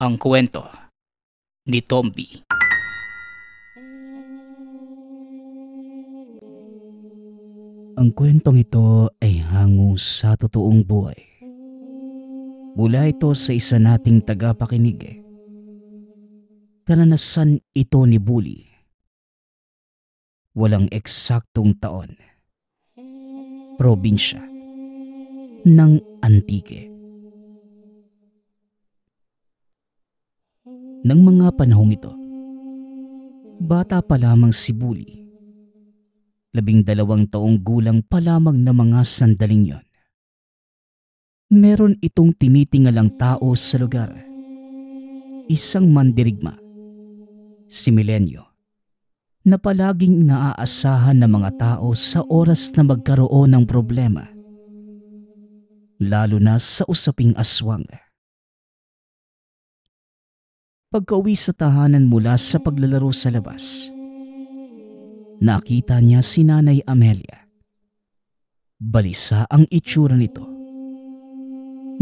Ang kwento ni Tomby. Ang kwentong ito ay hango sa totoong buhay. Mula ito sa isa nating tagapakinig. Karanasan ito ni Bully. Walang eksaktong taon. Probinsya ng Antique. Nang mga panahong ito, bata pa lamang si Bully. 12 taong gulang pa lamang na mga sandaling yon. Meron itong tinitingalang tao sa lugar. Isang mandirigma, si Milenyo, na palaging naaasahan ng mga tao sa oras na magkaroon ng problema, lalo na sa usaping aswang. Pagka-uwi sa tahanan mula sa paglalaro sa labas, nakita niya si Nanay Amelia. Balisa ang itsura nito.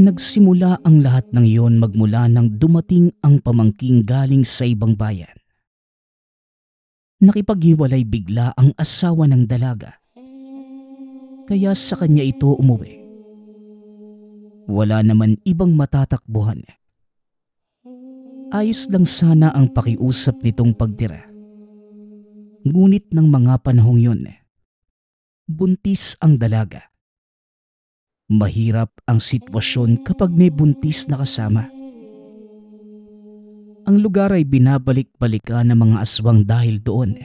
Nagsimula ang lahat ng iyon magmula nang dumating ang pamangking galing sa ibang bayan. Nakipaghiwalay bigla ang asawa ng dalaga, kaya sa kanya ito umuwi. Wala naman ibang matatakbuhan. Ayos lang sana ang pakiusap nitong pagtira. Ngunit ng mga panahong yun, buntis ang dalaga. Mahirap ang sitwasyon kapag may buntis na kasama. Ang lugar ay binabalik-balikan ng mga aswang dahil doon.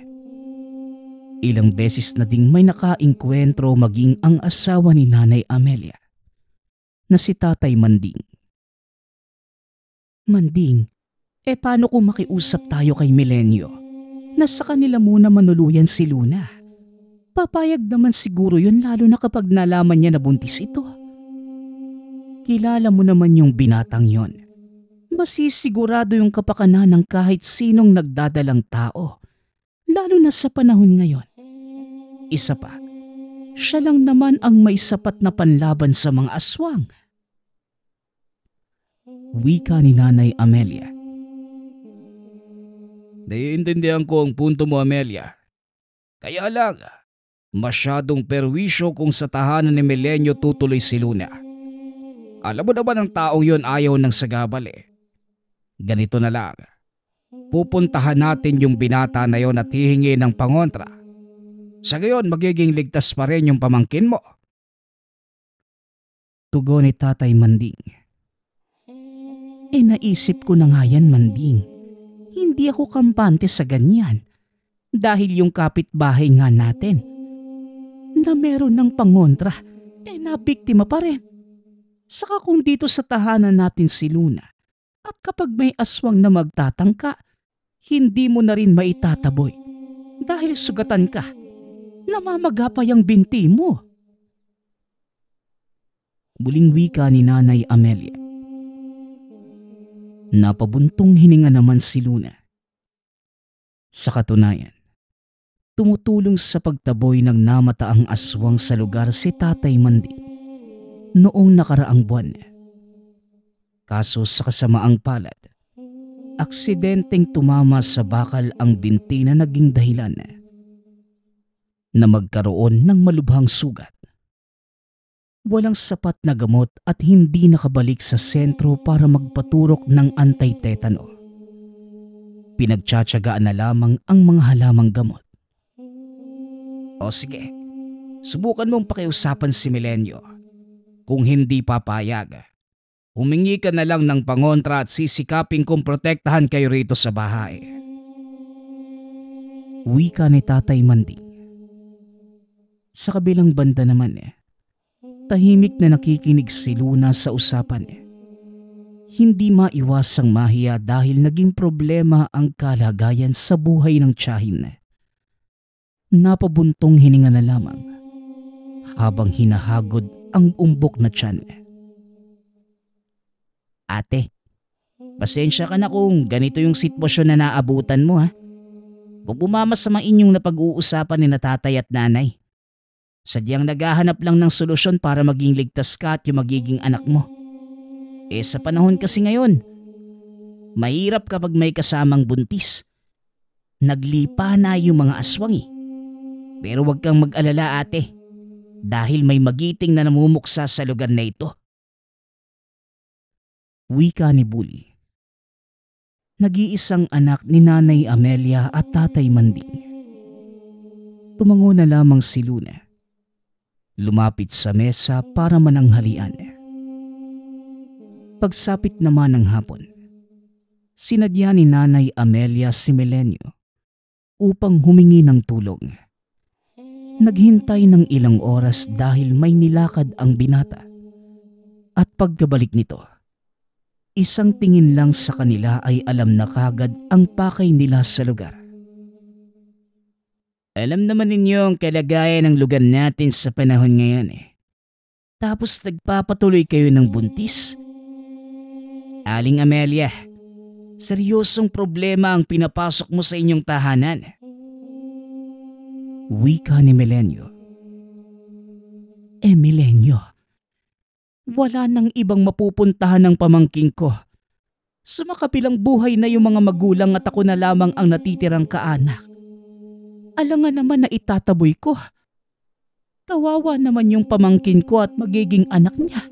Ilang beses na ding may nakaengkwentro maging ang asawa ni Nanay Amelia, na si Tatay Manding. Manding, paano kung makiusap tayo kay Milenyo? Nasa kanila muna manuluyan si Luna. Papayag naman siguro yun, lalo na kapag nalaman niya na buntis ito. Kilala mo naman yung binatang yon. Masisigurado yung kapakanan ng kahit sinong nagdadalang tao, lalo na sa panahon ngayon. Isa pa, siya lang naman ang may sapat na panlaban sa mga aswang. Wika ni Nanay Amelia. Naiintindihan ko ang punto mo, Amelia. Kaya lang, masyadong perwisyo kung sa tahanan ni Milenyo tutuloy si Luna. Alam mo naman ang taong yon ayaw ng sagabal. Ganito na lang. Pupuntahan natin yung binata na yon at hihingi ng pangontra. Sa gayon, magiging ligtas pa rin yung pamangkin mo. Tugon ni Tatay Manding. Naisip ko na nga yan, Manding. Hindi ako kampante sa ganyan. Dahil yung kapitbahay nga natin na meron ng pangontra, nabiktima pa rin. Saka kung dito sa tahanan natin si Luna, at kapag may aswang na magtatangka, hindi mo na rin maitataboy dahil sugatan ka. Namamagapay ang binti mo. Muling wika ni Nanay Amelia. Napabuntong hininga naman si Luna. Sa katunayan, tumutulong sa pagtaboy ng namataang aswang sa lugar si Tatay Manding noong nakaraang buwan. Kaso sa kasamaang palad, aksidenteng tumama sa bakal ang binti na naging dahilan na magkaroon ng malubhang sugat. Walang sapat na gamot at hindi nakabalik sa sentro para magpaturok ng anti-tetano. Pinagtsatsagaan na lamang ang mga halamang gamot. O sige, subukan mong pakiusapan si Milenyo. Kung hindi papayag, humingi ka na lang ng pangontra at sisikapin kong protektahan kayo rito sa bahay. Wika ni Tatay Manding. Sa kabilang banda naman tahimik na nakikinig si Luna sa usapan. Hindi maiwasang mahiya dahil naging problema ang kalagayan sa buhay ng tiyahin. Napabuntong hininga na lamang habang hinahagod ang umbok na tiyan. Ate, pasensya ka na kung ganito yung sitwasyon na naabutan mo, ha. Huwag bumamasama inyong napag-uusapan ni na tatay at nanay. Sadyang naghahanap lang ng solusyon para maging ligtas ka at yung magiging anak mo. Sa panahon kasi ngayon, Mahirap kapag may kasamang buntis. Naglipa na yung mga aswang eh. Pero huwag kang mag-alala ate, dahil may magiting na namumuksa sa lugar na ito. Wika ni Bully. Nag-iisang anak ni Nanay Amelia at Tatay Manding. Tumango na lamang si Luna. Lumapit sa mesa para mananghalian. Pagsapit naman ng hapon, sinadya ni Nanay Amelia si Milenyo upang humingi ng tulong. Naghintay ng ilang oras dahil may nilakad ang binata. At pagkabalik nito, isang tingin lang sa kanila ay alam na kagad ang pakay nila sa lugar. Alam naman ninyo ang kalagayan ng lugar natin sa panahon ngayon eh. Tapos nagpapatuloy kayo ng buntis. Aling Amelia, seryosong problema ang pinapasok mo sa inyong tahanan. Wika ni Milenyo. Milenyo, wala nang ibang mapupuntahan ng pamangking ko. Sa makapilang buhay na yung mga magulang at ako na lamang ang natitirang kaanak. Alangan naman na itataboy ko. Kawawa naman yung pamangkin ko at magiging anak niya.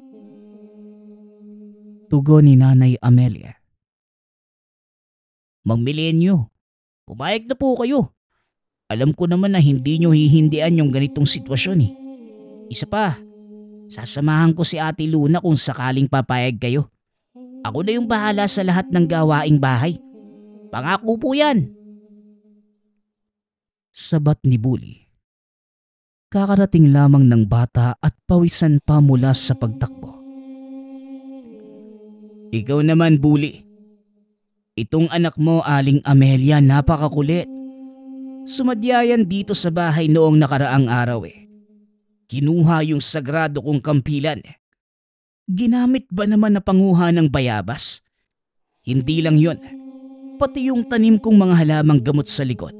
Tugon ni Nanay Amelia. Mang Milenyo, pumayag na po kayo. Alam ko naman na hindi nyo hihindian yung ganitong sitwasyon eh. Isa pa, sasamahan ko si Ate Luna kung sakaling papayag kayo. Ako na yung bahala sa lahat ng gawaing bahay. Pangako po yan. Sabat ni Bully. Kakarating lamang ng bata at pawisan pa mula sa pagtakbo. Ikaw naman Bully. Itong anak mo Aling Amelia napakakulit. Sumadya yan dito sa bahay noong nakaraang araw eh. Kinuha yung sagrado kong kampilan. Ginamit ba naman na panguha ng bayabas? Hindi lang yon, pati yung tanim kong mga halamang gamot sa likod.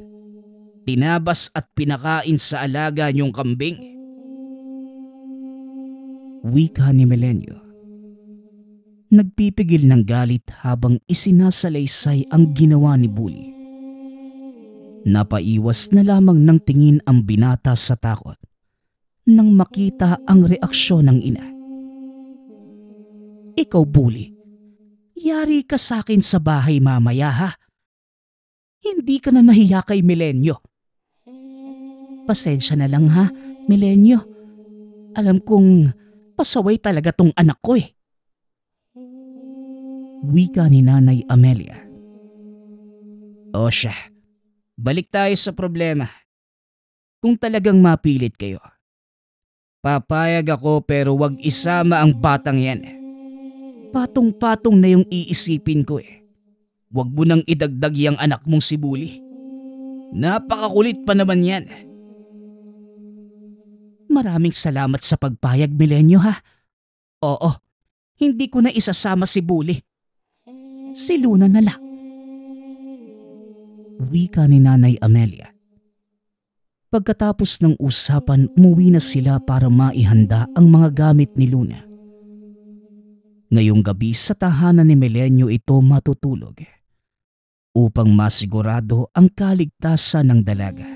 Tinabas at pinakain sa alaga niyong kambing. Wika ni Milenyo. Nagpipigil ng galit habang isinasalaysay ang ginawa ni Bully. Napaiwas na lamang ng tingin ang binata sa takot nang makita ang reaksyon ng ina. Ikaw Bully, yari ka sa akin sa bahay mamaya ha? Hindi ka na nahiya kay Milenyo. Pasensya na lang ha, Milenyo. Alam kong pasaway talaga tong anak ko eh. Wika ni Nanay Amelia. O siya, balik tayo sa problema. Kung talagang mapilit kayo, papayag ako pero wag isama ang batang yan. Patong-patong na yung iisipin ko eh. Wag mo nang idagdag yung anak mong si Bully. Napakakulit pa naman yan. Maraming salamat sa pagpayag, Milenyo ha. Oo, hindi ko na isasama si Bully. Si Luna na lang. Wika ni Nanay Amelia. Pagkatapos ng usapan, umuwi na sila para maihanda ang mga gamit ni Luna. Ngayong gabi sa tahanan ni Milenyo ito matutulog upang masigurado ang kaligtasan ng dalaga.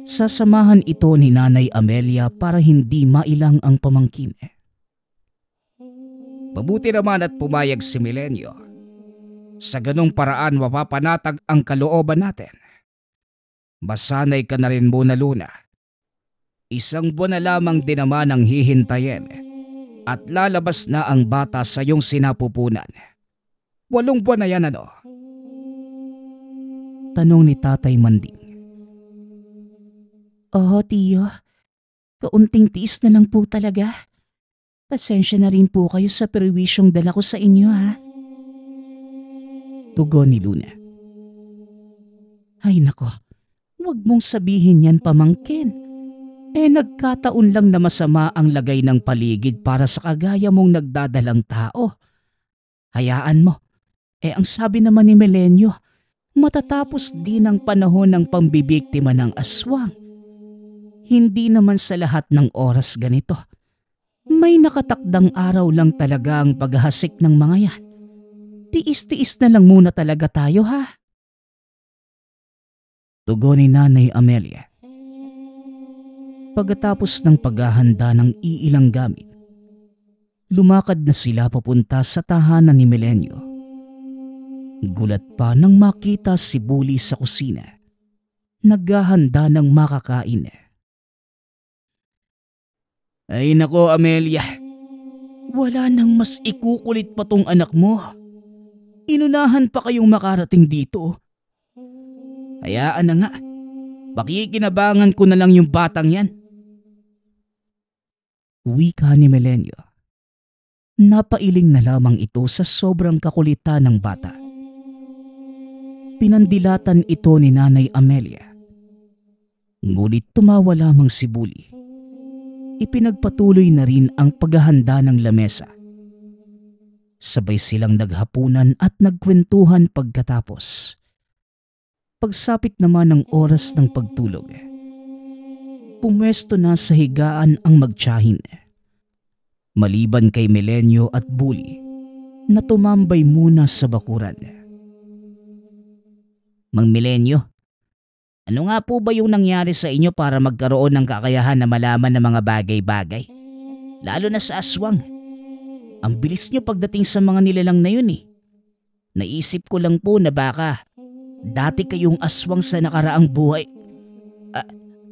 Sasamahan ito ni Nanay Amelia para hindi mailang ang pamangkin. Mabuti naman at pumayag si Milenyo. Sa ganong paraan mapapanatag ang kalooban natin. Masanay ka na rin muna Luna. Isang buwan na lamang din naman ang hihintayin at lalabas na ang bata sa iyong sinapupunan. 8 buwan na yan ano? Tanong ni Tatay Manding. Oo tiyo, kaunting tiis na lang po talaga. Pasensya na rin po kayo sa perwisyong dala ko sa inyo ha. Tugon ni Luna. Ay nako, huwag mong sabihin yan pamangkin. Nagkataon lang na masama ang lagay ng paligid para sa kagaya mong nagdadalang tao. Hayaan mo. Ang sabi naman ni Milenyo, matatapos din ang panahon ng pambibiktima ng aswang. Hindi naman sa lahat ng oras ganito. May nakatakdang araw lang talaga ang paghahasik ng mga yan. Tiis-tiis na lang muna talaga tayo ha. Tugon ni Nanay Amelia. Pagkatapos ng paghahanda ng iilang gamit, lumakad na sila papunta sa tahanan ni Milenyo. Gulat pa nang makita si Bully sa kusina, naghahanda ng makakain. Ay nako Amelia, wala nang mas ikukulit pa tong anak mo. Inunahan pa kayong makarating dito. Hayaan na nga, pakikinabangan ko na lang yung batang yan. Wika ni Milenyo. Napailing na lamang ito sa sobrang kakulitan ng bata. Pinandilatan ito ni Nanay Amelia. Ngunit tumawa lamang si Bully. Ipinagpatuloy na rin ang paghahanda ng lamesa. Sabay silang naghapunan at nagkwentuhan pagkatapos. Pagsapit naman ng oras ng pagtulog, pumwesto na sa higaan ang magtiyahin. Maliban kay Milenyo at Bully na tumambay muna sa bakuran. Mang Milenyo, ano nga po ba yung nangyari sa inyo para magkaroon ng kakayahan na malaman ng mga bagay-bagay? Lalo na sa aswang. Ang bilis nyo pagdating sa mga nilalang na yun eh. Naisip ko lang po na baka dati kayong aswang sa nakaraang buhay.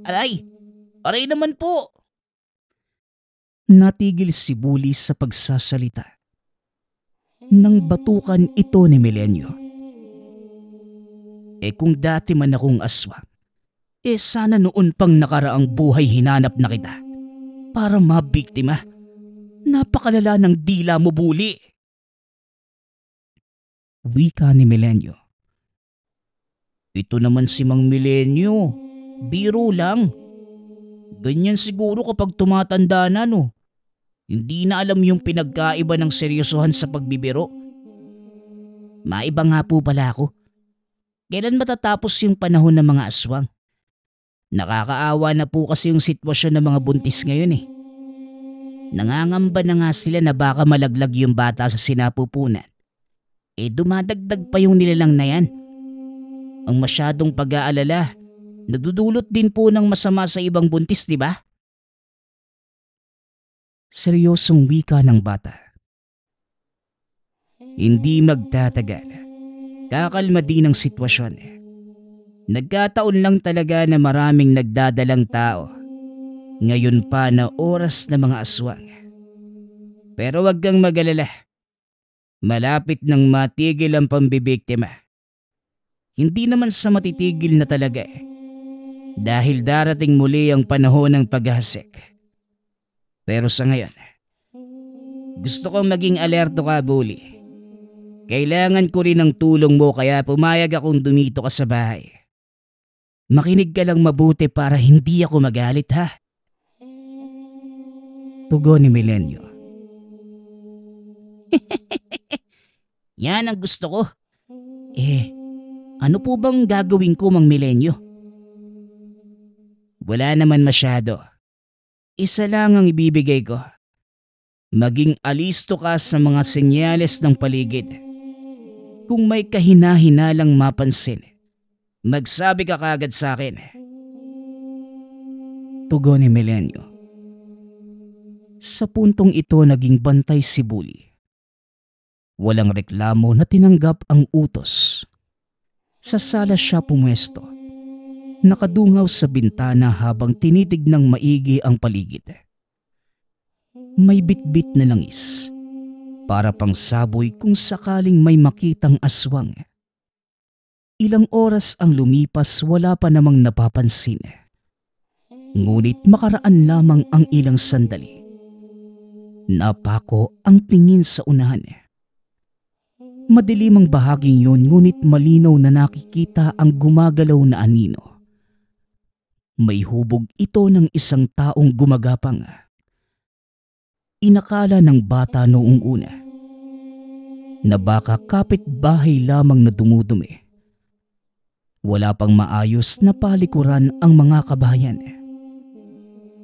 Aray! Aray naman po! Natigil si Bully sa pagsasalita. Nang batukan ito ni Milenyo. Kung dati man akong aswang, sana noon pang nakaraang buhay hinanap na kita para mabiktima. Napakalala ng dila mo, Bully. Wika ni Milenyo. Ito naman si Mang Milenyo. Biro lang. Ganyan siguro kapag tumatanda na no. Hindi na alam yung pinagkaiba ng seryosohan sa pagbibiro. Maiba nga po pala ako. Kailan matatapos yung panahon ng mga aswang? Nakakaawa na po kasi yung sitwasyon ng mga buntis ngayon eh. Nangangamba na nga sila na baka malaglag yung bata sa sinapupunan. Dumadagdag pa yung nilalang na yan. Ang masyadong pag-aalala, nadudulot din po ng masama sa ibang buntis, di ba? Seryosong wika ng bata. Hindi magtatagal. Kakalma din ang sitwasyon. Nagkataon lang talaga na maraming nagdadalang tao. Ngayon pa na oras na mga aswang. Pero wag kang mag-alala. Malapit nang matigil ang pambibiktima. Hindi naman sa matitigil na talaga dahil darating muli ang panahon ng paghahasik. Pero sa ngayon, gusto kong maging alerto ka, Bully. Kailangan ko rin ng tulong mo kaya pumayag akong dumito ka sa bahay. Makinig ka lang mabuti para hindi ako magalit ha. Tugon ni Milenyo. Yan ang gusto ko. Ano po bang gagawin ko, Mang Milenyo? Wala naman masyado. Isa lang ang ibibigay ko. Maging alisto ka sa mga senyales ng paligid. Kung may kahina-hinalang mapansin, magsabi ka kagad sa akin. Tugon ni Milenyo. Sa puntong ito naging bantay si Bully. Walang reklamo na tinanggap ang utos. Sa sala siya pumwesto. Nakadungaw sa bintana habang tinitignang maigi ang paligid. May bitbit na langis. Para pang saboy kung sakaling may makitang aswang. Ilang oras ang lumipas wala pa namang napapansin. Ngunit makaraan lamang ang ilang sandali. Napako ang tingin sa unahan. Madilim ang bahaging yun ngunit malinaw na nakikita ang gumagalaw na anino. May hubog ito ng isang taong gumagapang. Inakala ng bata noong una na baka kapitbahay lamang na dumudumi. Wala pang maayos na palikuran ang mga kabayan.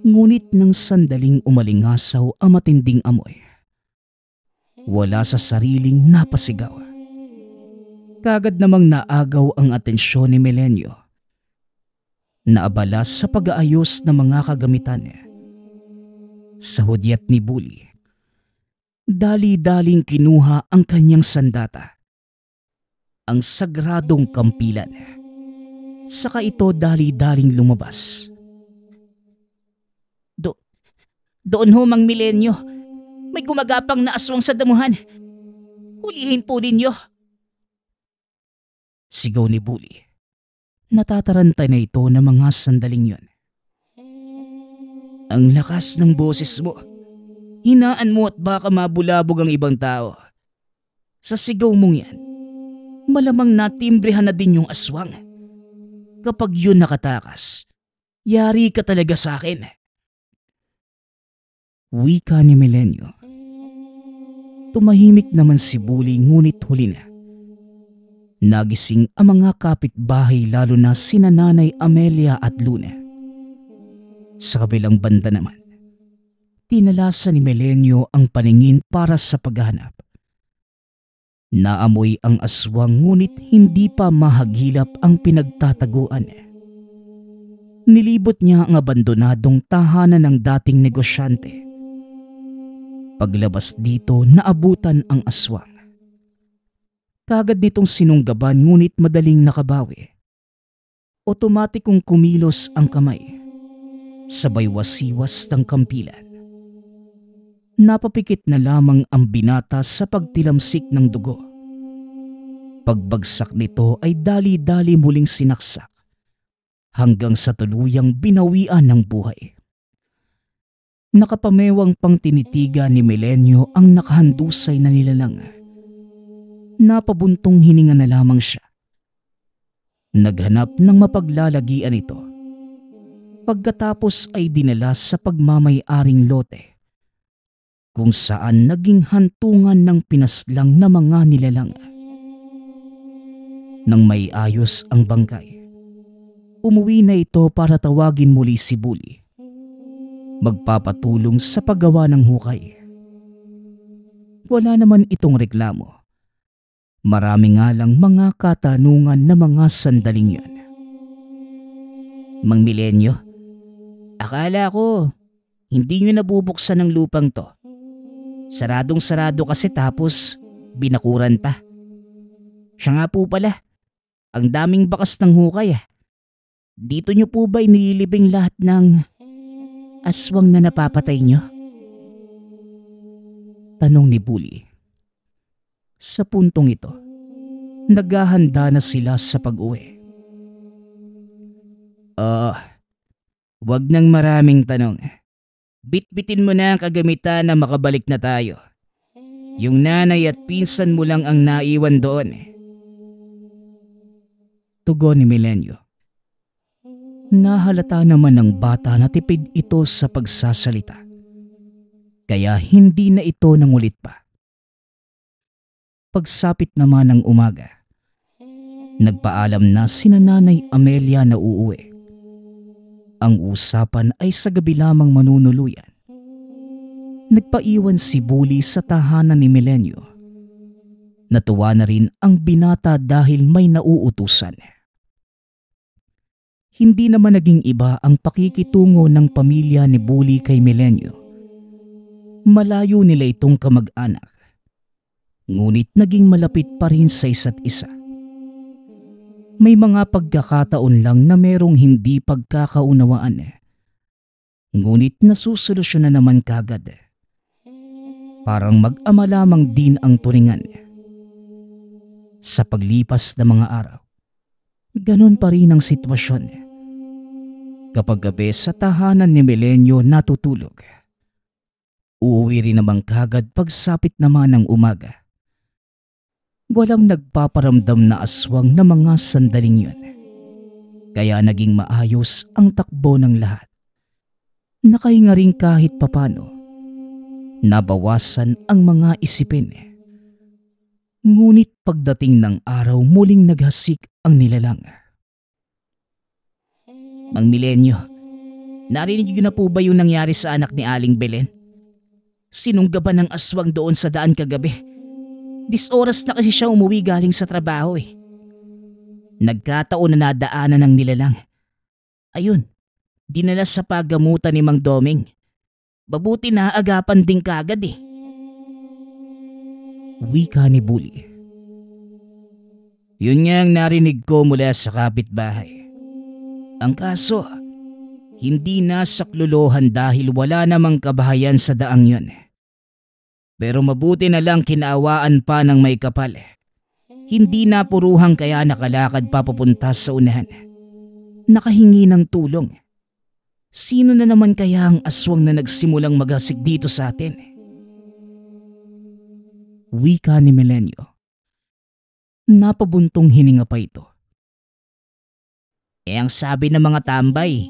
Ngunit nang sandaling umalingasaw ang matinding amoy, wala sa sariling napasigaw. Kagad namang naagaw ang atensyon ni Milenyo. Naabala sa pag-aayos ng mga kagamitan niya. Sa hudyat ni Bully, dali-daling kinuha ang kanyang sandata, ang sagradong kampilan. Saka ito dali-daling lumabas. Doon ho, Mang Milenyo. May gumagapang na aswang sa damuhan. Hulihin po ninyo. Sigaw ni Bully. Natataranta na ito ng mga sandaling yon. Ang lakas ng boses mo. Hinaan mo at baka mabulabog ang ibang tao. Sa sigaw mong yan, malamang natimbrehan na din yung aswang. Kapag yun nakatakas, yari ka talaga sa akin. Wika ni Milenyo. Tumahimik naman si Bully ngunit huli na. Nagising ang mga kapitbahay lalo na sina Nanay Amelia at Luna. Sa kabilang banda naman, tinalasan ni Milenyo ang paningin para sa paghahanap. Naamoy ang aswang ngunit hindi pa mahagilap ang pinagtataguan. Nilibot niya ang abandonadong tahanan ng dating negosyante. Paglabas dito, naabutan ang aswang. Kagad nitong sinunggaban ngunit madaling nakabawi. Otomatikong kumilos ang kamay. Sabay wasiwas ng kampilan. Napapikit na lamang ang binata sa pagtilamsik ng dugo. Pagbagsak nito ay dali-dali muling sinaksak hanggang sa tuluyang binawian ng buhay. Nakapamewang pang tinitiga ni Milenyo ang nakahandusay na nilalang. Napabuntong hininga na lamang siya. Naghanap ng mapaglalagian ito. Pagkatapos ay dinala sa pagmamay-aring lote, kung saan naging hantungan ng pinaslang na mga nilalang. Nang may ayos ang bangkay, umuwi na ito para tawagin muli si Bully. Magpapatulong sa paggawa ng hukay. Wala naman itong reklamo. Marami nga lang mga katanungan na mga sandaling yon. Mang Milenyo, akala ko hindi nyo nabubuksan ng lupang to. Saradong-sarado kasi tapos binakuran pa. Siya nga po pala, ang daming bakas ng hukay. Dito nyo po ba inililibing lahat ng aswang na napapatay nyo? Tanong ni Bully. Sa puntong ito, naghahanda na sila sa pag-uwi. Wag nang maraming tanong. Bitbitin mo na ang kagamitan na makabalik na tayo. Yung nanay at pinsan mo lang ang naiwan doon. Tugon ni Milenyo. Nahalata naman ng bata na tipid ito sa pagsasalita. Kaya hindi na ito nangulit pa. Pagsapit naman ng umaga, nagpaalam na sina Nanay Amelia na uuwi. Ang usapan ay sa gabi lamang manunuluyan. Nagpaiwan si Bully sa tahanan ni Milenyo. Natuwa na rin ang binata dahil may nauutusan. Hindi naman naging iba ang pakikitungo ng pamilya ni Bully kay Milenyo. Malayo nila itong kamag-anak. Ngunit naging malapit pa rin sa isa't isa. May mga pagkakataon lang na merong hindi pagkakaunawaan. Ngunit nasusolusyonan naman kagad. Parang mag-ama lamang din ang turingan. Sa paglipas ng mga araw, ganon pa rin ang sitwasyon. Kapag gabi sa tahanan ni Milenyo natutulog, uuwi rin naman kagad pagsapit naman ng umaga. Walang nagpaparamdam na aswang na mga sandaling yun. Kaya naging maayos ang takbo ng lahat. Nakahinga rin kahit papano. Nabawasan ang mga isipin. Ngunit pagdating ng araw muling naghasik ang nilalang. Mang Milenyo, narinig niyo na po ba yung nangyari sa anak ni Aling Belen? Sinunggaban ng aswang doon sa daan kagabi. Oras na kasi siya umuwi galing sa trabaho. Nagkataon na nadaanan ng nilalang. Ayun, dinala sa paggamutan ni Mang Doming. Mabuti na agapan din kagad eh. Wika ni Bully. Yun nga ang narinig ko mula sa kapitbahay. Ang kaso, hindi nasaklolohan dahil wala namang kabahayan sa daang yun. Pero mabuti na lang kinaawaan pa ng may kapal. Hindi napuruhang kaya nakalakad papupunta sa unahan. Nakahingi ng tulong. Sino na naman kaya ang aswang na nagsimulang magasik dito sa atin? Wika ni Melenyo. Napabuntong hininga pa ito. Ang sabi ng mga tambay,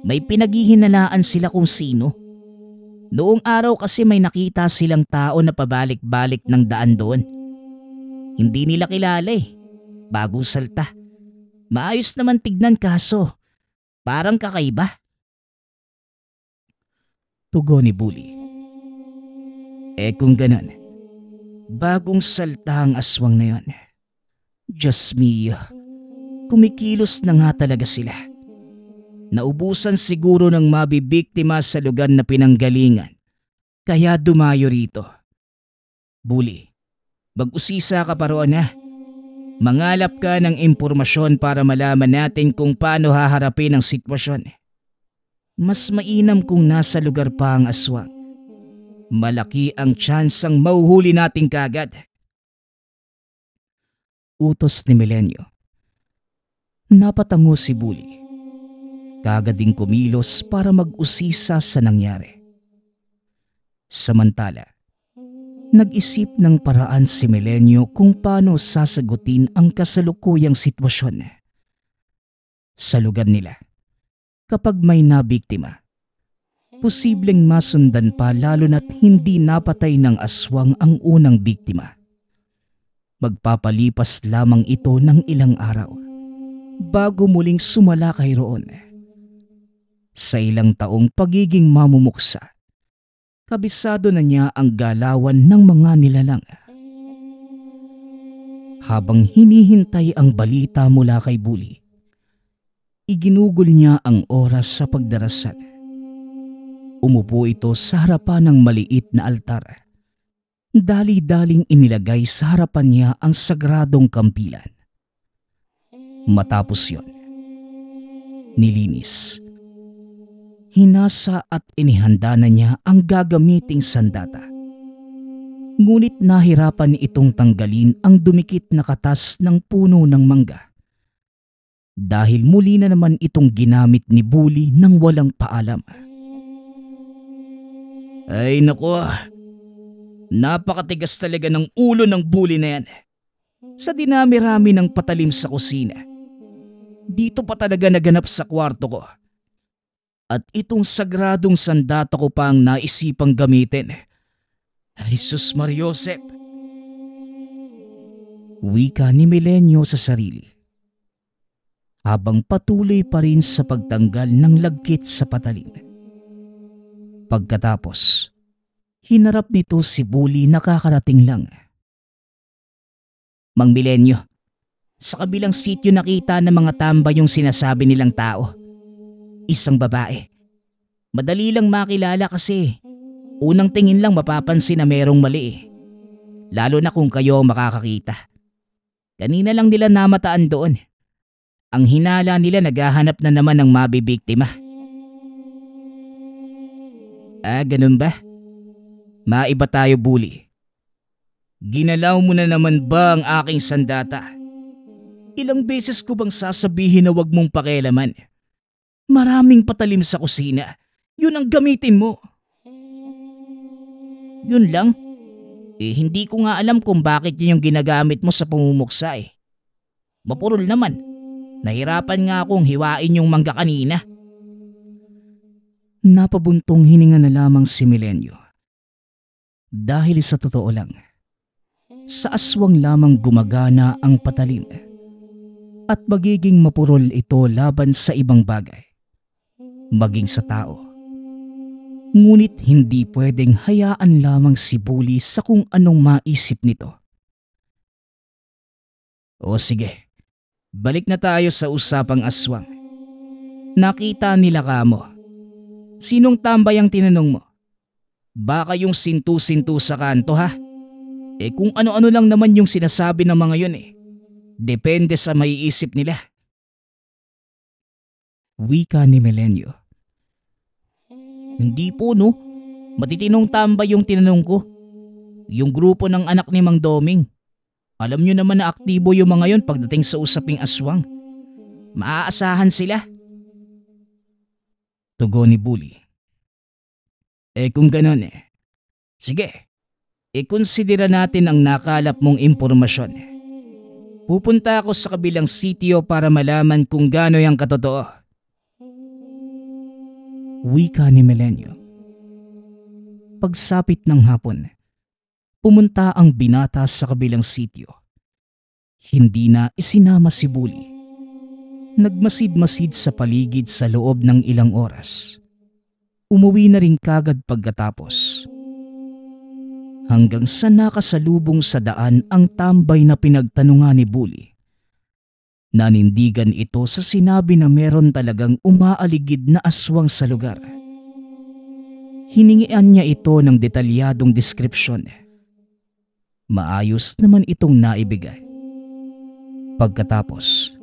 may pinaghihinalaan sila kung sino. Noong araw kasi may nakita silang tao na pabalik-balik ng daan doon. Hindi nila kilala eh. Bagong salta. Maayos naman tignan kaso. Parang kakaiba. Tugon ni Bully. Kung ganon, bagong salta ang aswang na yon. Diyos mio, kumikilos na nga talaga sila. Naubusan siguro ng mabibiktima sa lugar na pinanggalingan, kaya dumayo rito. Bully, mag-usisa ka pa roon ha. Mangalap ka ng impormasyon para malaman natin kung paano haharapin ang sitwasyon. Mas mainam kung nasa lugar pa ang aswang. Malaki ang tsansang mauhuli natin kagad. Utos ni Melenyo. Napatango si Bully. Kagad ding kumilos para mag-usisa sa nangyari. Samantala, nag-isip ng paraan si Melenyo kung paano sasagutin ang kasalukuyang sitwasyon. Sa lugar nila, kapag may nabiktima, posibleng masundan pa lalo na't hindi napatay ng aswang ang unang biktima. Magpapalipas lamang ito ng ilang araw bago muling sumalakay roon. Sa ilang taong pagiging mamumuksa, kabisado na niya ang galawan ng mga nilalang. Habang hinihintay ang balita mula kay Bully, iginugol niya ang oras sa pagdarasal. Umupo ito sa harapan ng maliit na altar. Dali-daling inilagay sa harapan niya ang sagradong kampilan. Matapos yon, nilinis, hinasa at inihanda na niya ang gagamiting sandata. Ngunit nahirapan itong tanggalin ang dumikit na katas ng puno ng mangga. Dahil muli na naman itong ginamit ni Bully nang walang paalam. Ay nako, napakatigas talaga ng ulo ng Bully na yan. Sa dinami-rami ng patalim sa kusina, dito pa talaga naganap sa kwarto ko. At itong sagradong sandata ko pa ang naisipang gamitin. Ay sus Mariosep! Wika ni Melenyo sa sarili. Habang patuloy pa rin sa pagtanggal ng lagkit sa patalim. Pagkatapos, hinarap nito si Bully na kakarating lang. Mang Melenyo, sa kabilang sityo nakita ng mga tambay yung sinasabi nilang tao. Isang babae. Madali lang makilala kasi unang tingin lang mapapansin na merong mali. Lalo na kung kayo makakakita. Kanina lang nila namataan doon. Ang hinala nila naghahanap na naman ng mabibiktima. Ganun ba? Maiba tayo, Bully. Ginalaw mo na naman ba ang aking sandata? Ilang beses ko bang sasabihin na wag mong pakialaman? Maraming patalim sa kusina. Yun ang gamitin mo. Yun lang? Hindi ko nga alam kung bakit yun yung ginagamit mo sa pumumuksa eh. Mapurol naman. Nahirapan nga akong hiwain yung mangga kanina. Napabuntong hininga na lamang si Melenyo. Dahil sa totoo lang, sa aswang lamang gumagana ang patalim at magiging mapurol ito laban sa ibang bagay, maging sa tao. Ngunit hindi pwedeng hayaan lamang si Bully sa kung anong maisip nito. O sige, Balik na tayo sa usapang aswang. Nakita nila kamo. Sinong tambay ang tinanong mo? Baka yung sintu-sintu sa kanto ha? Kung ano-ano lang naman yung sinasabi ng mga yun Depende sa maiisip nila. Wika ni Melenyo. Hindi po no. Matitinong tambay yung tinanong ko. Yung grupo ng anak ni Mang Doming. Alam nyo naman na aktibo yung mga yun pagdating sa usaping aswang. Maaasahan sila. Tugon ni Bully. Kung ganon sige. Ikonsidera natin ang nakalap mong impormasyon. Pupunta ako sa kabilang sitio para malaman kung gaano yung katotoo. Wika ni Melenyo. Pagsapit ng hapon, pumunta ang binata sa kabilang sitio. Hindi na isinama si Bully. Nagmasid-masid sa paligid sa loob ng ilang oras. Umuwi na rin kagad pagkatapos. Hanggang sa nakasalubong sa daan ang tambay na pinagtanungan ni Bully. Nanindigan ito sa sinabi na meron talagang umaaligid na aswang sa lugar. Hiningian niya ito ng detalyadong deskripsyon. Maayos naman itong naibigay. Pagkatapos,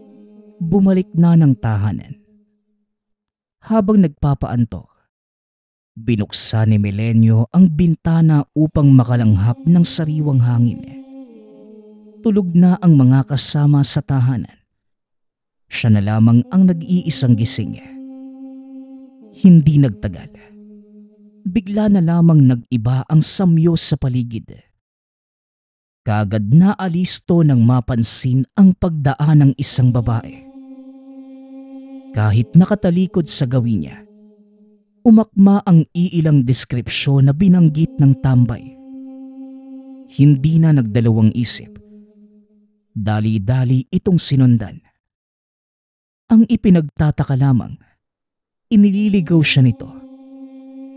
bumalik na ng tahanan. Habang nagpapaantok, binuksan ni Melenyo ang bintana upang makalanghap ng sariwang hangin. Tulog na ang mga kasama sa tahanan. Siya na lamang ang nag-iisang gising. Hindi nagtagal. Bigla na lamang nag-iba ang samyo sa paligid. Kagad naalisto nang mapansin ang pagdaan ng isang babae. Kahit nakatalikod sa gawin niya, umakma ang iilang deskripsyon na binanggit ng tambay. Hindi na nagdalawang isip. Dali-dali itong sinundan. Ang ipinagtataka lamang, inililigaw siya nito.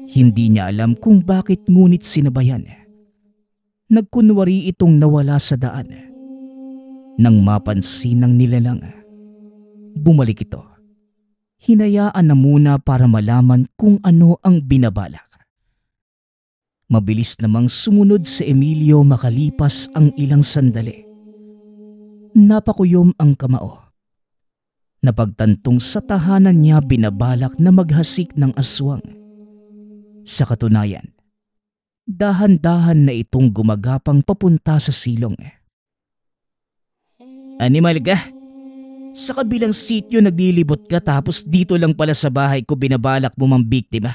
Hindi niya alam kung bakit ngunit sinabayan. Nagkunwari itong nawala sa daan. Nang mapansin ng nilalang, bumalik ito. Hinayaan na muna para malaman kung ano ang binabalak. Mabilis namang sumunod si Emilio makalipas ang ilang sandali. Napakuyom ang kamao. Napagtantong sa tahanan niya binabalak na maghasik ng aswang. Sa katunayan, dahan-dahan na itong gumagapang papunta sa silong. Animal ka? Sa kabilang sityo naglilibot ka tapos dito lang pala sa bahay ko binabalak mo mang biktima.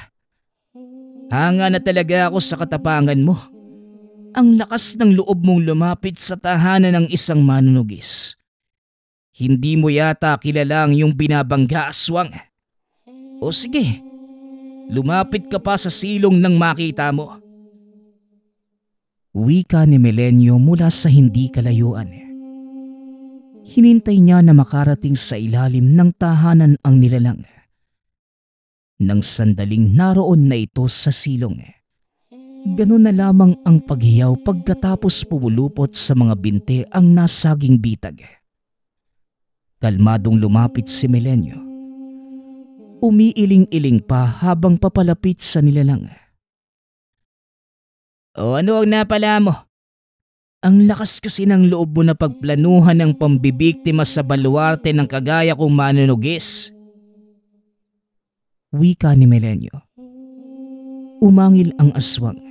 Hanga na talaga ako sa katapangan mo. Ang lakas ng loob mong lumapit sa tahanan ng isang manunugis. Hindi mo yata kilalang yung binabangga aswang. O sige, lumapit ka pa sa silong nang makita mo. Wika ni Melenyo mula sa hindi kalayuan. Hinintay niya na makarating sa ilalim ng tahanan ang nilalang. Nang sandaling naroon na ito sa silong, ganun na lamang ang paghiyaw pagkatapos pumulupot sa mga binte ang nasaging bitag. Kalmadong lumapit si Melenyo. Umiiling-iling pa habang papalapit sa nilalang. O ano ang napala mo? Ang lakas kasi ng loob mo na pagplanuhan ng pambibiktima sa baluarte ng kagaya kong manunugis. Wika ni Melenyo. Umangil ang aswang.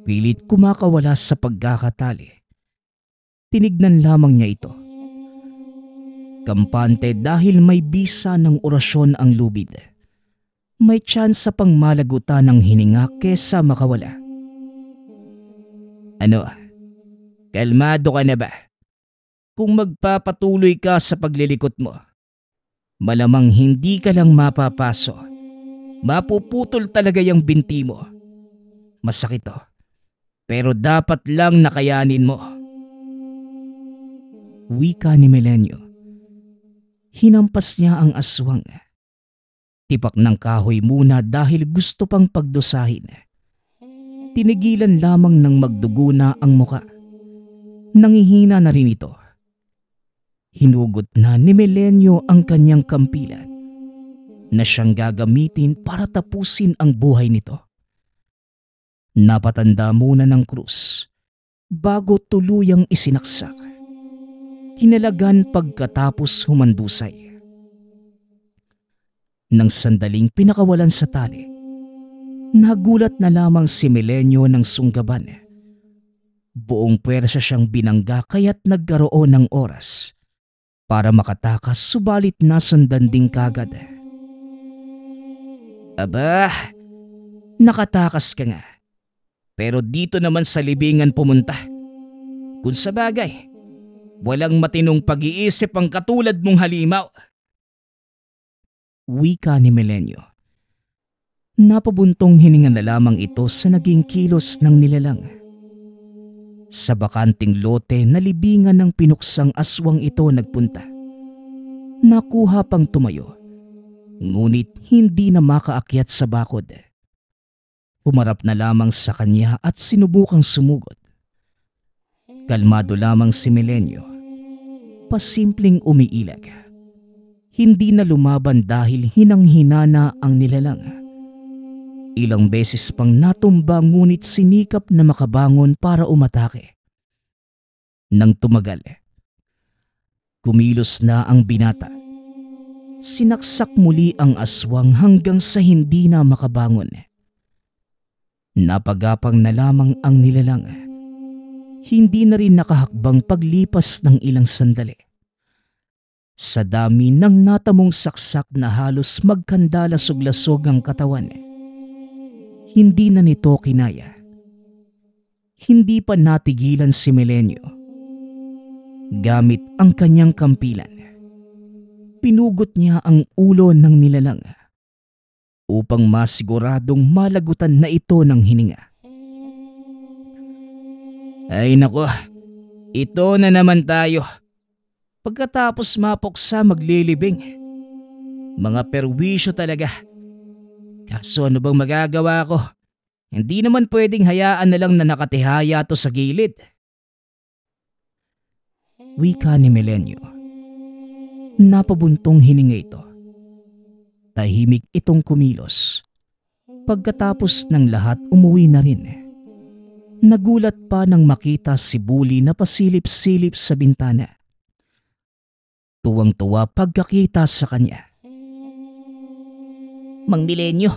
Pilit kumakawala sa pagkakatali. Tinignan lamang niya ito. Kampante dahil may bisa ng orasyon ang lubid. May tsansa pang malagutan ng hininga kesa makawala. Ano? Kalmado ka na ba? Kung magpapatuloy ka sa paglilikot mo, malamang hindi ka lang mapapaso. Mapuputol talaga yung binti mo. Masakit to. Pero dapat lang nakayanin mo. Wika ni Melenyo. Hinampas niya ang aswang. Tipak ng kahoy muna dahil gusto pang pagdusahin. Tinigilan lamang ng magdugo na ang muka. Nangihina na rin ito. Hinugot na ni Melenyo ang kanyang kampilan na siyang gagamitin para tapusin ang buhay nito. Napatanda muna ng krus bago tuluyang isinaksak. Kinalagan pagkatapos humandusay. Nang sandaling pinakawalan sa tali, nagulat na lamang si Melenyo ng sunggaban. Buong pwersa siyang binangga kaya't nagkaroon ng oras para makatakas, subalit nasundan din kagad. Aba, nakatakas ka nga. Pero dito naman sa libingan pumunta. Kung sa bagay, walang matinong pag-iisip ang katulad mong halimaw. Wika ni Melenyo. Napabuntong hininga na lamang ito sa naging kilos ng nilalang. Sa bakanting lote na libingan ng pinuksang aswang ito nagpunta. Nakuha pang tumayo, ngunit hindi na makaakyat sa bakod. Humarap na lamang sa kanya at sinubukang sumugod. Kalmado lamang si Melenyo. Pasimpleng umiilag. Hindi na lumaban dahil hinang-hina na ang nilalang. Ilang beses pang natumba ngunit sinikap na makabangon para umatake. Nang tumagal, kumilos na ang binata. Sinaksak muli ang aswang hanggang sa hindi na makabangon. Napagapang na lamang ang nilalang. Hindi na rin nakahakbang paglipas ng ilang sandali. Sa dami ng natamong saksak na halos magkandalasog-lasog ang katawan, hindi na nito kinaya. Hindi pa natigilan si Melenyo. Gamit ang kanyang kampilan, pinugot niya ang ulo ng nilalang upang masiguradong malagutan na ito ng hininga. Ay nako, ito na naman tayo. Pagkatapos mapuksa maglilibing. Mga perwisyo talaga. Kaso ano bang magagawa ko? Hindi naman pwedeng hayaan na lang na nakatihaya to sa gilid. Wika ni Melenyo. Napabuntong hininga ito. Tahimik itong kumilos. Pagkatapos ng lahat umuwi na rin. Nagulat pa nang makita si Bully na pasilip-silip sa bintana. Tuwang-tuwa pagkakita sa kanya. Mang Melenyo,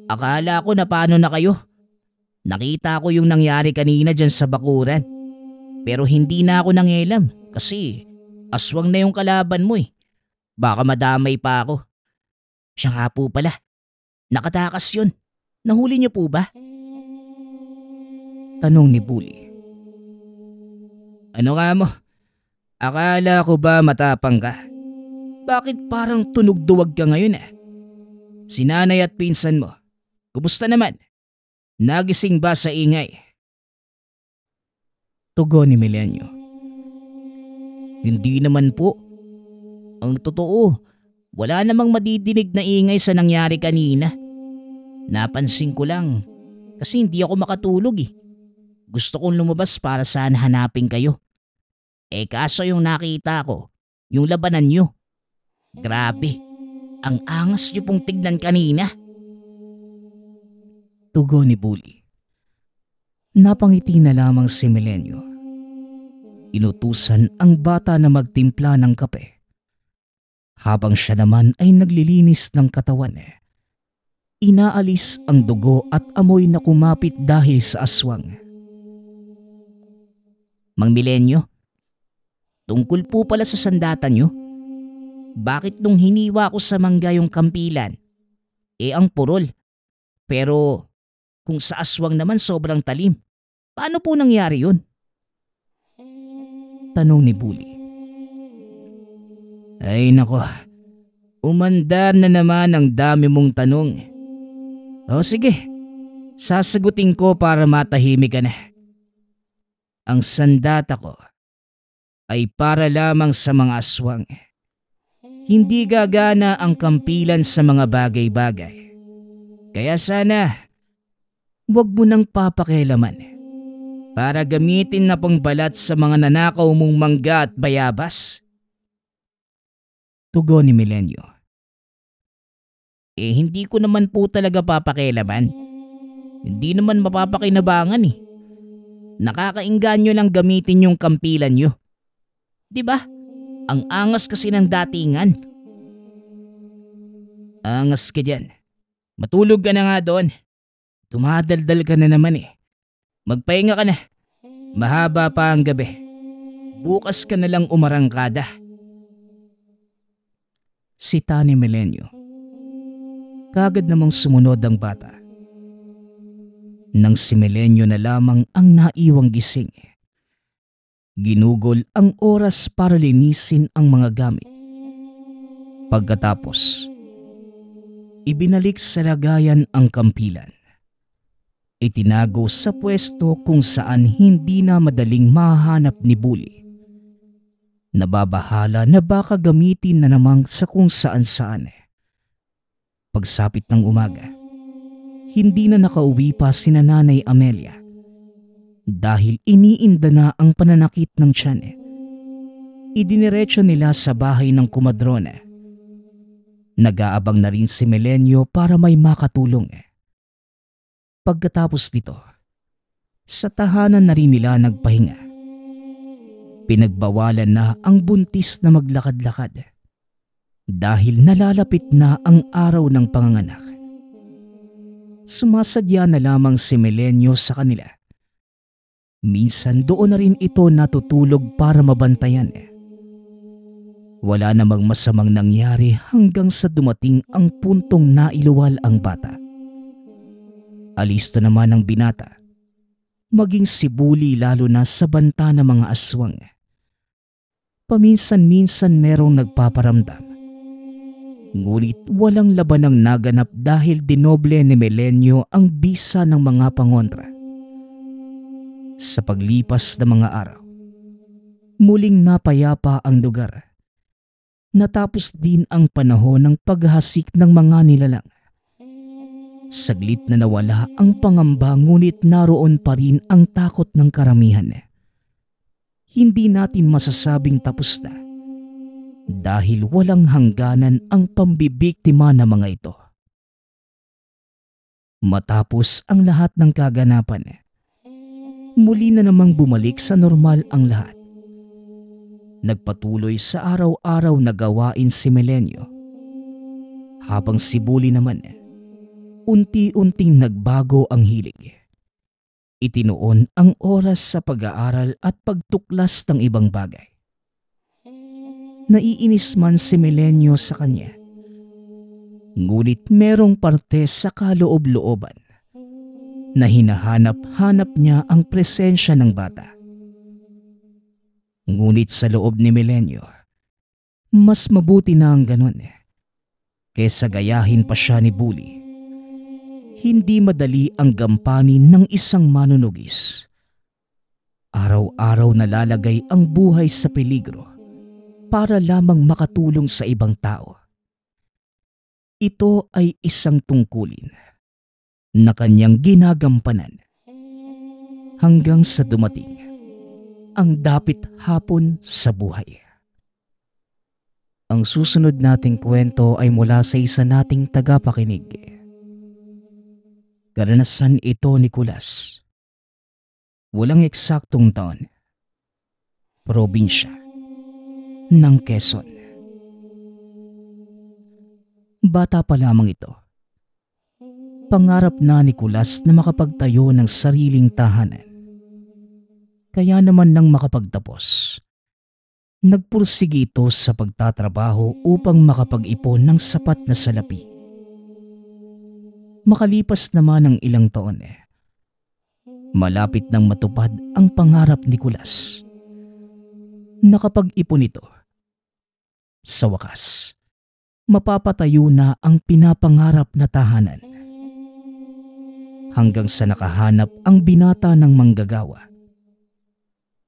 akala ko na paano na kayo. Nakita ko yung nangyari kanina dyan sa bakuran. Pero hindi na ako nangialam kasi aswang na yung kalaban mo eh. Baka madamay pa ako. Siya nga po pala. Nakatakas yun. Nahuli niyo po ba? Tanong ni Bully. Ano nga mo? Akala ko ba matapang ka? Bakit parang tunog-duwag ka ngayon eh? Si nanay at pinsan mo, kumusta naman? Nagising ba sa ingay? Tugon ni Melenyo. Hindi naman po. Ang totoo, wala namang madidinig na ingay sa nangyari kanina. Napansin ko lang kasi hindi ako makatulog eh. Gusto kong lumabas para sana hanapin kayo. Kaso yung nakita ko, yung labanan nyo. Grabe, ang angas nyo pong tignan kanina. Tugon ni Bully. Napangiti na lamang si Melenyo. Inutusan ang bata na magtimpla ng kape. Habang siya naman ay naglilinis ng katawan. Inaalis ang dugo at amoy na kumapit dahil sa aswang. Mang Melenyo, tungkol po pala sa sandata nyo. Bakit nung hiniwa ko sa mangga yung kampilan, ang purol. Pero kung sa aswang naman sobrang talim, paano po nangyari yun? Tanong ni Bully. Ay nako, umandar na naman ang dami mong tanong. O sige, sasagutin ko para matahimik ka na. Ang sandata ko ay para lamang sa mga aswang. Hindi gagana ang kampilan sa mga bagay-bagay. Kaya sana, huwag mo nang papakialaman para gamitin na pangbalat sa mga nanakaw mong mangga at bayabas. Tugon ni Milenyo. Hindi ko naman po talaga papakialaman. Hindi naman mapapakinabangan eh. Nakakainganyo lang gamitin yung kampilan nyo. 'Di ba? Ang angas kasi ng datingan. Angas ka dyan. Matulog ka na nga doon. Tumadaldal ka na naman eh. Magpahinga ka na. Mahaba pa ang gabi. Bukas ka na lang umarangkada. Sita ni Milenyo. Kagad namang sumunod ang bata. Nang si Milenyo na lamang ang naiwang gising, ginugol ang oras para linisin ang mga gamit. Pagkatapos, ibinalik sa lagayan ang kampilan. Itinago sa pwesto kung saan hindi na madaling mahanap ni Bully. Nababahala na baka gamitin na namang sa kung saan-saan. Pagsapit ng umaga, hindi na nakauwi pa sina Nanay Amelia dahil iniinda na ang pananakit ng tiyan. Idiniretso nila sa bahay ng kumadrona. Nag-aabang na rin si Milenyo para may makatulong. Pagkatapos nito, sa tahanan na rin nila nagpahinga. Pinagbawalan na ang buntis na maglakad-lakad dahil nalalapit na ang araw ng panganganak. Sumasadya na lamang si Milenyo sa kanila. Minsan doon na rin ito natutulog para mabantayan. Wala namang masamang nangyari hanggang sa dumating ang puntong nailuwal ang bata. Alisto naman ang binata, maging si Bully lalo na sa banta ng mga aswang. Paminsan-minsan merong nagpaparamdam. Ngunit walang laban ang naganap dahil dinoble ni Milenyo ang bisa ng mga pangontra. Sa paglipas ng mga araw, muling napayapa ang lugar. Natapos din ang panahon ng paghasik ng mga nilalang. Saglit na nawala ang pangamba ngunit naroon pa rin ang takot ng karamihan. Hindi natin masasabing tapos na dahil walang hangganan ang pambibiktima ng mga ito. Matapos ang lahat ng kaganapan, muli na namang bumalik sa normal ang lahat. Nagpatuloy sa araw-araw na gawain si Milenyo, habang si Bully naman unti-unting nagbago ang hilig. Itinuon ang oras sa pag-aaral at pagtuklas ng ibang bagay. Naiinis man si Milenyo sa kanya, ngunit merong parte sa kaloob-looban na hinahanap-hanap niya ang presensya ng bata. Ngunit sa loob ni Milenyo, mas mabuti na ang ganun kesa gayahin pa siya ni Bully. Hindi madali ang gampanin ng isang manunugis. Araw-araw nalalagay ang buhay sa peligro para lamang makatulong sa ibang tao. Ito ay isang tungkulin na kanyang ginagampanan hanggang sa dumating ang dapit hapon sa buhay. Ang susunod nating kwento ay mula sa isa nating tagapakinig. Karanasan ito ni Kulas. Walang eksaktong taon. Probinsya ng Quezon. Bata pa lamang ito. Pangarap na ni Kulas na makapagtayo ng sariling tahanan. Kaya naman nang makapagtapos, nagpursige ito sa pagtatrabaho upang makapag-ipon ng sapat na salapi. Makalipas naman ang ilang taon, malapit nang matupad ang pangarap ni Kulas. Nakapag-ipon ito. Sa wakas, mapapatayo na ang pinapangarap na tahanan. Hanggang sa nakahanap ang binata ng manggagawa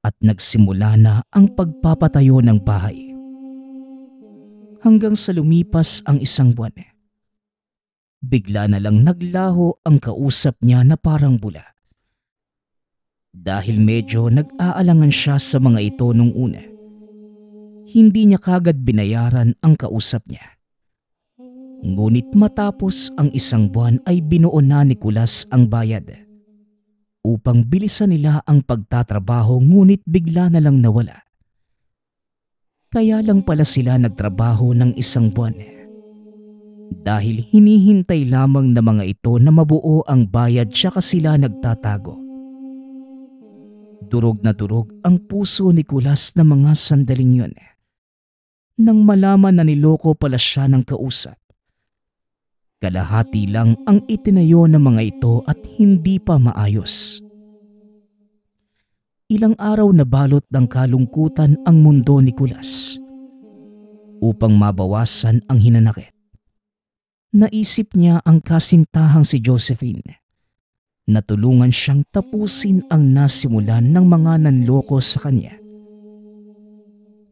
at nagsimula na ang pagpapatayo ng bahay. Hanggang sa lumipas ang isang buwan, bigla na lang naglaho ang kausap niya na parang bula. Dahil medyo nag-aalangan siya sa mga ito nung una, hindi niya kagad binayaran ang kausap niya. Ngunit matapos ang 1 buwan ay binuo na ni Nicolas ang bayad. Upang bilisan nila ang pagtatrabaho, ngunit bigla na lang nawala. Kaya lang pala sila nagtrabaho ng 1 buwan. Dahil hinihintay lamang ng mga ito na mabuo ang bayad, tsaka sila nagtatago. Durog na durog ang puso ni Nicolas na mga sandaling yun nang malaman na niloko pala siya ng kausap. Kalahati lang ang itinayo ng mga ito at hindi pa maayos. Ilang araw na balot ng kalungkutan ang mundo ni Nicolas. Upang mabawasan ang hinanakit, naisip niya ang kasintahang si Josephine. Natulungan siyang tapusin ang nasimulan ng mga nanloko sa kanya.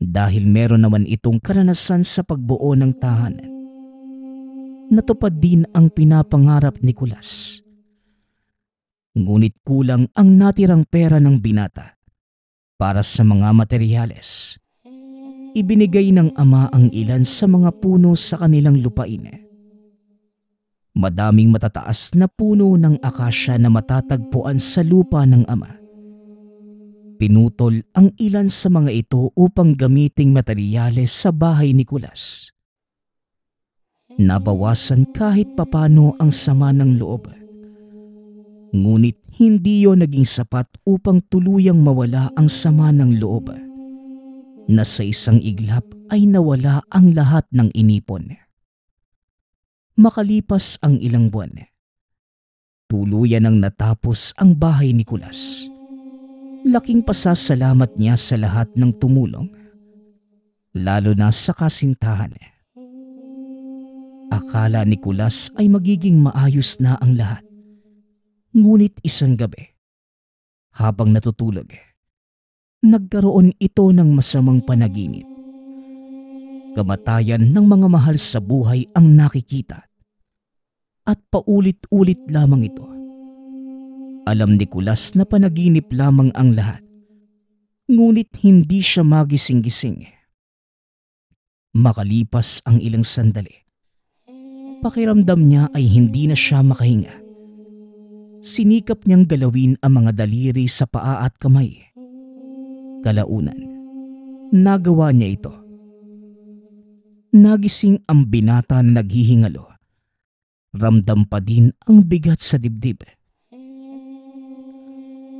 Dahil meron naman itong karanasan sa pagbuo ng tahanan, natupad din ang pinapangarap ni Nicolas. Ngunit kulang ang natirang pera ng binata para sa mga materyales. Ibinigay ng ama ang ilan sa mga puno sa kanilang lupain. Madaming matataas na puno ng akasya na matatagpuan sa lupa ng ama. Pinutol ang ilan sa mga ito upang gamiting materyales sa bahay ni Nicolas. Nabawasan kahit papano ang sama ng loob. Ngunit hindi yon naging sapat upang tuluyang mawala ang sama ng loob, na sa isang iglap ay nawala ang lahat ng inipon. Makalipas ang ilang buwan, tuluyan nang natapos ang bahay ni Nicolas. Laking pasasalamat niya sa lahat ng tumulong, lalo na sa kasintahan. Akala ni Nicolas ay magiging maayos na ang lahat. Ngunit isang gabi, habang natutulog, nagkaroon ito ng masamang panaginip. Kamatayan ng mga mahal sa buhay ang nakikita. At paulit-ulit lamang ito. Alam ni Nicolas na panaginip lamang ang lahat. Ngunit hindi siya magising-gising. Makalipas ang ilang sandali, pakiramdam niya ay hindi na siya makahinga. Sinikap niyang galawin ang mga daliri sa paa at kamay. Kalaunan, nagawa niya ito. Nagising ang binata na naghihingalo. Ramdam pa din ang bigat sa dibdib.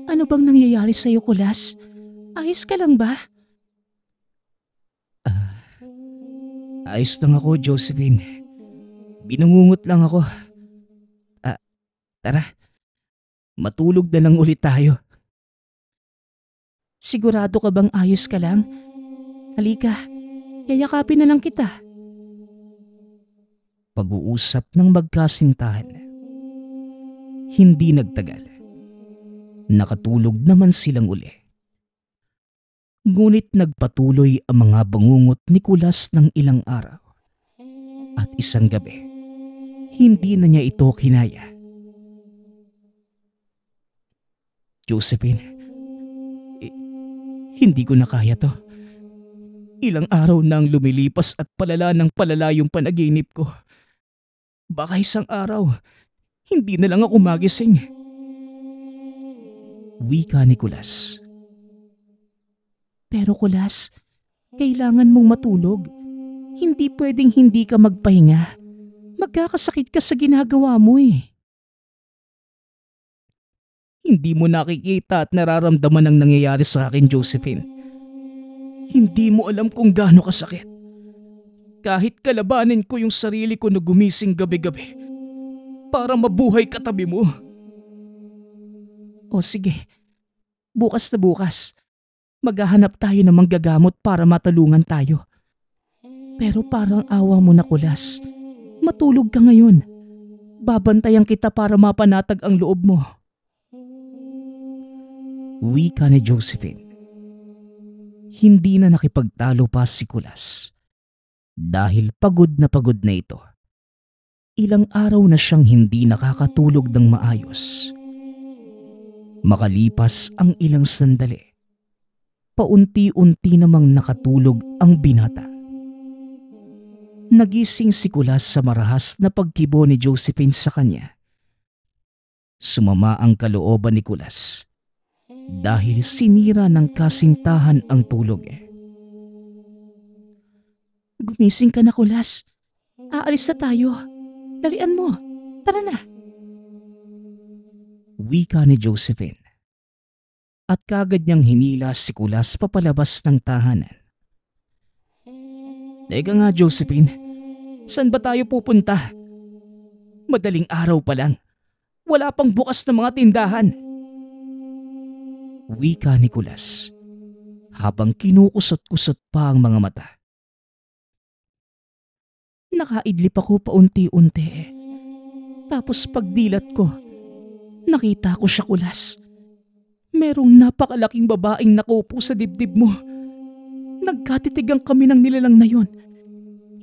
Ano bang nangyayari sa'yo, Nicolas? Ayos ka lang ba? Ayos lang ako, Josephine. Binungungot lang ako. Tara, matulog na lang ulit tayo. Sigurado ka bang ayos ka lang? Halika, yayakapin na lang kita. Pag-uusap ng magkasintahan. Hindi nagtagal. Nakatulog naman silang uli. Ngunit nagpatuloy ang mga bangungot ni Nicolas ng ilang araw. At isang gabi, hindi na niya ito kinaya. Josephine, hindi ko na kaya to. Ilang araw nang lumilipas at palala ng palala yung panaginip ko. Baka isang araw, hindi na lang ako magising. Wika ni Nicolas. Pero Nicolas, kailangan mong matulog. Hindi pwedeng hindi ka magpahinga. Magkakasakit ka sa ginagawa mo eh. Hindi mo nakikita at nararamdaman ang nangyayari sa akin, Josephine. Hindi mo alam kung gaano kasakit. Kahit kalabanin ko yung sarili ko na gumising gabi-gabi para mabuhay katabi mo. O sige, bukas na bukas, maghahanap tayo ng manggagamot para matulungan tayo. Pero parang awa mo na, Nicolas. Matulog ka ngayon. Babantayan kita para mapanatag ang loob mo. Wika ni Josephine. Hindi na nakipagtalo pa si Nicolas. Dahil pagod na ito. Ilang araw na siyang hindi nakakatulog ng maayos. Makalipas ang ilang sandali, paunti-unti namang nakatulog ang binata. Nagising si Kulas sa marahas na pagkibo ni Josephine sa kanya. Sumama ang kalooban ni Kulas dahil sinira ng kasintahan ang tulog. Gumising ka na, Kulas. Aalis na tayo. Dalian mo. Tara na. Wika ni Josephine. At kagad niyang hinila si Kulas papalabas ng tahanan. Teka nga, Josephine. Saan ba tayo pupunta? Madaling araw pa lang. Wala pang bukas na mga tindahan. Wika ni Kulas habang kinukusot-kusot pa ang mga mata. Nakaidlip ako paunti-unti. Tapos pagdilat ko, nakita ko siya, Kulas. Merong napakalaking babaeng nakaupo sa dibdib mo. Nagkatitigang kami ng nilalang na yon.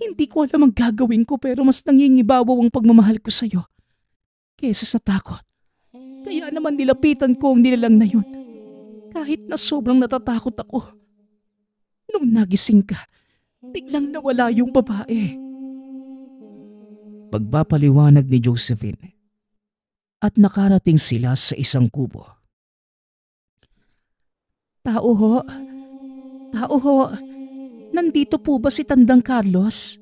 Hindi ko alam ang gagawin ko pero mas nangingibabaw ang pagmamahal ko sa'yo kesa sa takot. Kaya naman nilapitan ko ang nilalang na yon. Kahit na sobrang natatakot ako. Nung nagising ka, biglang nawala yung babae. Pagpapaliwanag ni Josephine at nakarating sila sa isang kubo. Tao ho. Tao ho. Nandito po ba si Tandang Carlos?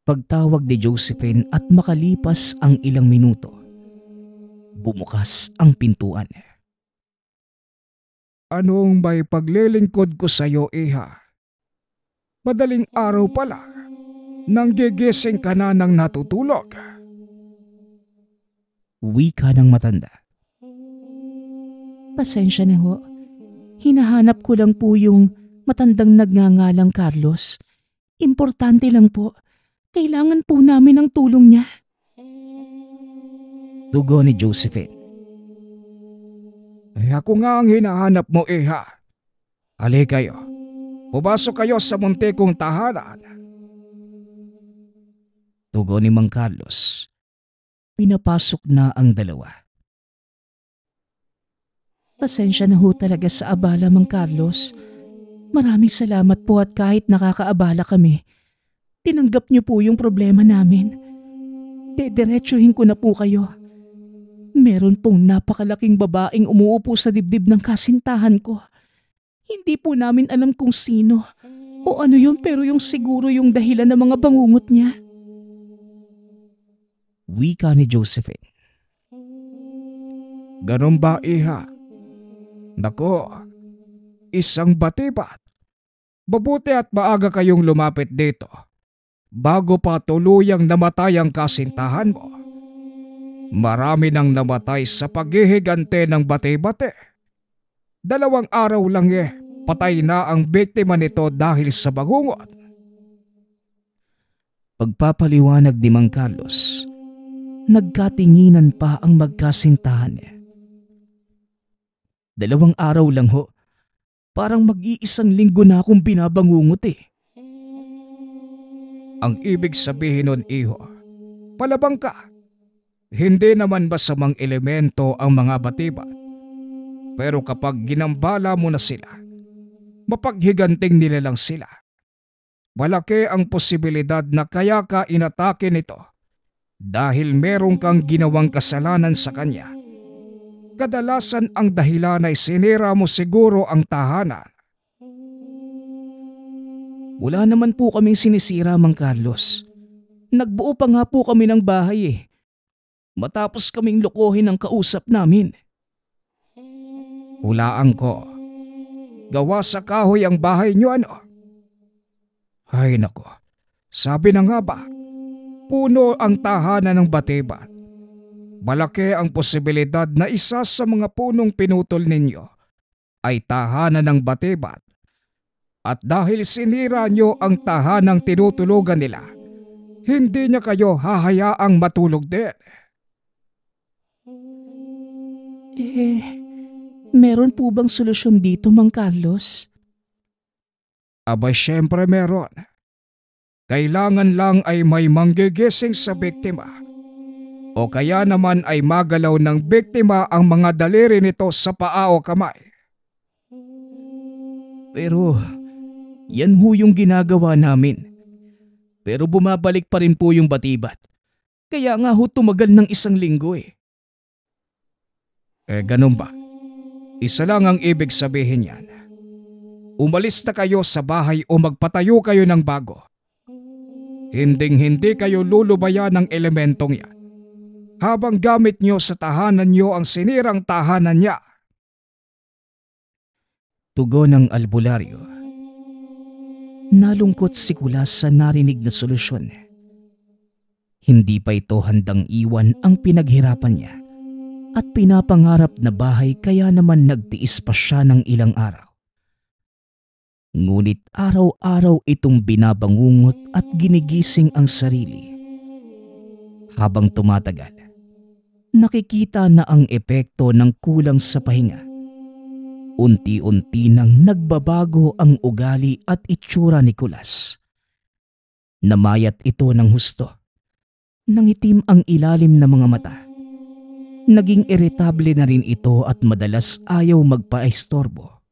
Pagtawag ni Josephine at makalipas ang ilang minuto, bumukas ang pintuan. Anong may paglilingkod ko sa iyo, Iha? Madaling araw pala, nang gigising ka na ng natutulog. Wika ng matanda. Pasensya na ho. Hinahanap ko lang po yung matandang nagngangalang Carlos. Importante lang po. Kailangan po namin ng tulong niya. Dugo ni Josephine. Ay ako nga ang hinahanap mo, Iha. Ali kayo. Pumasok kayo sa muntikong tahanan. Dugo ni Mang Carlos. Pinapasok na ang dalawa. Pasensya na ho talaga sa abala, Mang Carlos. Maraming salamat po at kahit nakakaabala kami, tinanggap niyo po yung problema namin. Dediretsuhin ko na po kayo. Meron pong napakalaking babaeng umuupo sa dibdib ng kasintahan ko. Hindi po namin alam kung sino o ano yun pero yung siguro yung dahilan ng mga bangungot niya. Wika ni Josephine. Ganun ba, Iha? Nako, isang batibat. Mabuti at maaga kayong lumapit dito bago pa tuluyang namatay ang kasintahan mo. Marami nang namatay sa paghihigante ng bate-bate. 2 araw lang patay na ang biktima nito dahil sa bangungot. Pagpapaliwanag ni Mang Carlos, nagkatinginan pa ang magkasintahan. 2 araw lang ho. Parang mag-iisang linggo na akong binabangungot . Ang ibig sabihin nun, Iho, palabang ka. Hindi naman masamang elemento ang mga batibat. Pero kapag ginambala mo na sila, mapaghiganting nila lang sila. Malaki ang posibilidad na kaya ka inatake nito dahil meron kang ginawang kasalanan sa kanya. Kadalasan ang dahilan ay sinira mo siguro ang tahanan. Wala naman po kaming sinisira, Mang Carlos. Nagbuo pa nga po kami ng bahay . Matapos kaming lokohin ang kausap namin. Hulaan ko. Gawa sa kahoy ang bahay niyo, ano? Ay nako, sabi na nga ba, puno ang tahanan ng batibat. Malaki ang posibilidad na isa sa mga punong pinutol ninyo ay tahanan ng batibat. At dahil sinira nyo ang tahanang tinutulugan nila, hindi niya kayo hahayaang matulog din. Meron po bang solusyon dito, Mang Carlos? Aba, syempre meron. Kailangan lang ay may manggigising sa biktima. O kaya naman ay magalaw ng biktima ang mga daliri nito sa paa o kamay. Pero yan ho yung ginagawa namin. Pero bumabalik pa rin po yung batibat. Kaya nga ho tumagal ng 1 linggo eh. Ganun ba? Isa lang ang ibig sabihin yan. Umalis na kayo sa bahay o magpatayo kayo ng bago. Hinding-hindi kayo lulubayan ng elementong yan. Habang gamit nyo sa tahanan nyo ang sinirang tahanan niya. Tugon ng albularyo. Nalungkot si Kulas sa narinig na solusyon. Hindi pa ito handang iwan ang pinaghirapan niya at pinapangarap na bahay, kaya naman nagtiis pa siya ng ilang araw. Ngunit araw-araw itong binabangungot at ginigising ang sarili. Habang tumatagal, nakikita na ang epekto ng kulang sa pahinga. Unti-unti nang nagbabago ang ugali at itsura ni Kulas. Namayat ito ng husto. Nangitim ang ilalim ng mga mata. Naging iritable na rin ito at madalas ayaw magpaistorbo.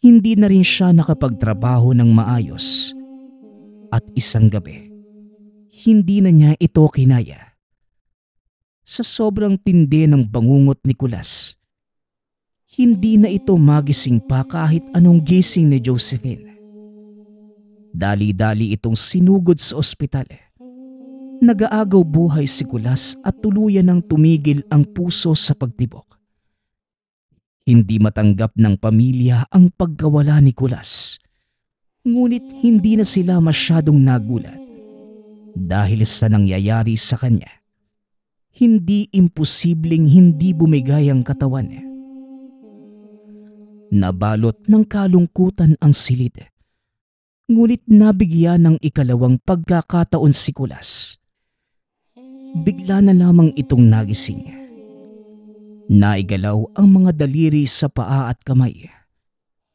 Hindi na rin siya nakapagtrabaho ng maayos. At isang gabi, hindi na niya ito kinaya. Sa sobrang tindi ng bangungot ni Kulas, hindi na ito magising pa kahit anong gising ni Josephine. Dali-dali itong sinugod sa ospital. Nag-aagaw buhay si Kulas at tuluyan ng tumigil ang puso sa pagtibok. Hindi matanggap ng pamilya ang pagkawala ni Kulas. Ngunit hindi na sila masyadong nagulat dahil sa nangyayari sa kanya. Hindi imposibleng hindi bumigay ang katawan. Nabalot ng kalungkutan ang silid. Ngunit nabigyan ng ikalawang pagkakataon si Kulas. Bigla na lamang itong nagising. Naigalaw ang mga daliri sa paa at kamay.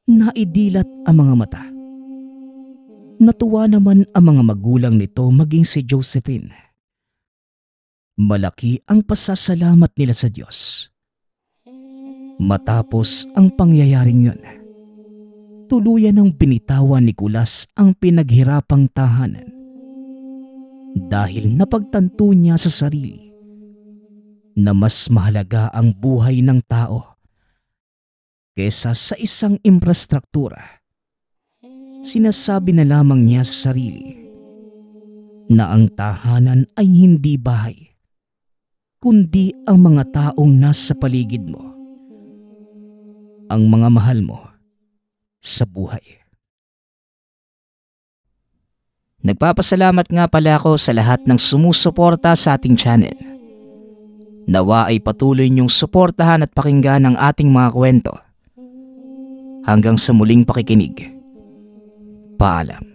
Naidilat ang mga mata. Natuwa naman ang mga magulang nito, maging si Josephine. Malaki ang pasasalamat nila sa Diyos. Matapos ang pangyayaring yun, tuluyan ng binitawan ni Kulas ang pinaghirapang tahanan dahil napagtanto niya sa sarili na mas mahalaga ang buhay ng tao kesa sa isang infrastruktura. Sinasabi na lamang niya sa sarili na ang tahanan ay hindi bahay, kundi ang mga taong nasa paligid mo, ang mga mahal mo sa buhay. Nagpapasalamat nga pala ako sa lahat ng sumusuporta sa ating channel. Nawa ay patuloy niyong suportahan at pakinggan ang ating mga kwento. Hanggang sa muling pakikinig. Paalam.